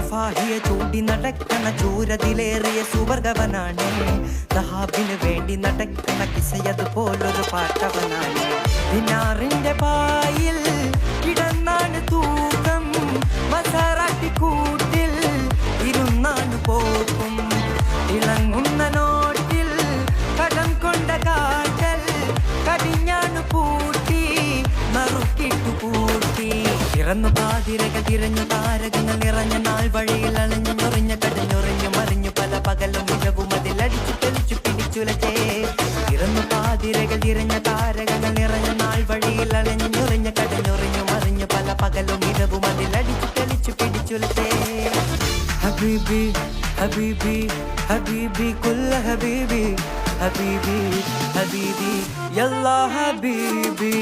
റഫാഹിയെ ചൂണ്ടി നടക്കണ ചൂരതിലേറിയ സുവർഗവനാണ്. ദഹാബിന് വേണ്ടി നടക്കണ കിസയതുപോലൊരു പാട്ടവനാണ്. ദിനാറിന്റെ പായിൽ കിടന്നാണ് തൂക്കം, മസാറാട്ടി കൂട്ടിൽ ഇരുന്നാണ് പോക്കും. ഇളങ്ങുന്ന നോട്ടിൽ കടം കൊണ്ട കാറ്റൽ കടിഞ്ഞാണ് പൂട്ടി നറുക്കിട്ടു പൂട്ടി. ഇറന്നു പാതിരകൾ തിരഞ്ഞു താരകങ്ങൾ നിറഞ്ഞ നാൾ വഴിയിൽ അലഞ്ഞു ഞൊറിഞ്ഞ കടഞ്ഞൊറിഞ്ഞു മറിഞ്ഞു പല പകലും മികവും അതിലടിച്ചു തെളിച്ചു പിടിച്ചുലച്ചേ. ഇറന്നു പാതിരകൾ തിരഞ്ഞ താരകങ്ങൾ നിറഞ്ഞ നാൾ വഴിയിൽ അലഞ്ഞു ഞൊറിഞ്ഞ കടഞ്ഞൊറിഞ്ഞു മറിഞ്ഞു പല പകലും മികവും അതിലടിച്ചു തെളിച്ചു പിടിച്ചുലച്ചേ. ഹബീബി ഹബീബി ഹബീബി കുല്ല ഹബീബി ഹബീബി ഹബീബി യല്ലാ ഹബീബി.